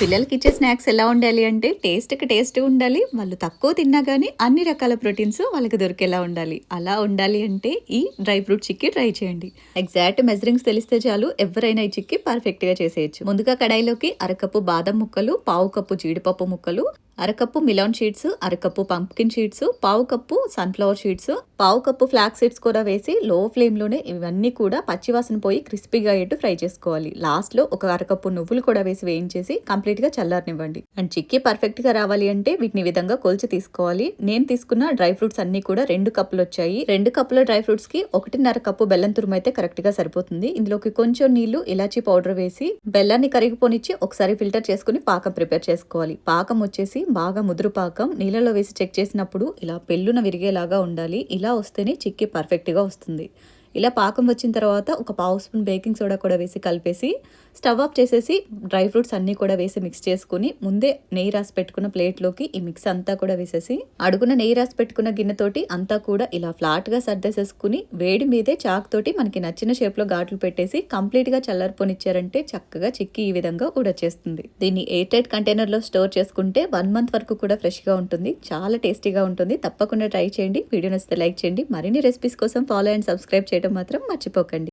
పిల్లలకి ఇచ్చే స్నాక్స్ ఎలా ఉండాలి అంటే టేస్ట్‌కి టేస్ట్ ఉండాలి. వాళ్ళు తక్కువ తిన్నా గానీ అన్ని రకాల ప్రోటీన్స్ వాళ్ళకి దొరికేలా ఉండాలి. అలా ఉండాలి అంటే ఈ డ్రై ఫ్రూట్ చిక్కీ ట్రై చేయండి. ఎగ్జాక్ట్ మెజరింగ్స్ తెలిస్తే చాలు ఎవ్వరైనా ఈ చిక్కీ పర్ఫెక్ట్‌గా చేసేయొచ్చు. ముందుగా కడాయిలోకి అరకప్పు బాదం ముక్కలు, పావు కప్పు జీడిపప్పు ముక్కలు, అరకప్పు మిలాన్ షీడ్స్, అరకప్పు పంప్కిన్ షీడ్స్, పావు కప్పు సన్‌ఫ్లవర్ షీడ్స్, పావు కప్పు ఫ్లాక్స్ సీడ్స్ కూడా వేసి లో ఫ్లేమ్‌లోనే ఇవన్నీ కూడా పచ్చివాసన పోయి క్రిస్పీగా అయ్యేట్టు ఫ్రై చేసుకోవాలి. లాస్ట్‌లో ఒక అరకప్పు నువ్వులు కూడా వేసి వేయించేసి కంప్లీట్‌గా చల్లారనివ్వండి. అండ్ చిక్కీ పర్ఫెక్ట్‌గా రావాలి అంటే వీటిని ఈ విధంగా కొలిచి తీసుకోవాలి. నేను తీసుకున్న డ్రై ఫ్రూట్స్ అన్నీ కూడా 2 కప్పులు వచ్చాయి. 2 కప్పుల డ్రై ఫ్రూట్స్‌కి 1.5 కప్పు బెల్లం తురుము అయితే కరెక్ట్‌గా సరిపోతుంది. ఇందులోకి కొంచెం నీళ్లు, ఇలాచీ పౌడర్ వేసి బెల్లాన్ని కరిగిపోనిచ్చి ఒకసారి ఫిల్టర్ చేసుకుని పాకం ప్రిపేర్ చేసుకోవాలి. పాకం వచ్చేసి బాగా ముదురు పాకం. నీళ్ళలో వేసి చెక్ చేసినప్పుడు ఇలా పెళ్ళున విరిగేలాగా ఉండాలి. ఇలా వస్తేనే చిక్కీ పర్ఫెక్ట్‌గా వస్తుంది. ఇలా పాకం వచ్చిన తర్వాత ఒక పావు స్పూన్ బేకింగ్ సోడా కూడా వేసి కలిపేసి స్టవ్ ఆఫ్ చేసేసి డ్రై ఫ్రూట్స్ అన్నీ కూడా వేసి మిక్స్ చేసుకుని ముందే నెయ్యి రాసి పెట్టుకున్న ప్లేట్లోకి ఈ మిక్స్ అంతా కూడా వేసేసి అడుగున నెయ్యి రాసి పెట్టుకున్న గిన్నెతోటి అంతా కూడా ఇలా ఫ్లాట్గా సర్దేసేసుకుని వేడి మీదే చాక్ తోటి మనకి నచ్చిన షేప్లో ఘాట్లు పెట్టేసి కంప్లీట్గా చల్లారిపోనిచ్చారంటే చక్కగా చిక్కీ ఈ విధంగా ఉడొచ్చేస్తుంది. దీన్ని ఎయిర్ టైట్ కంటైనర్లో స్టోర్ చేసుకుంటే 1 మంత్ వరకు కూడా ఫ్రెష్గా ఉంటుంది. చాలా టేస్టీగా ఉంటుంది. తప్పకుండా ట్రై చేయండి. వీడియో నచ్చితే లైక్ చేయండి. మరిన్ని రెసిపీస్ కోసం ఫాలో అండ్ సబ్స్క్రైబ్ చేయడం మాత్రం మర్చిపోకండి.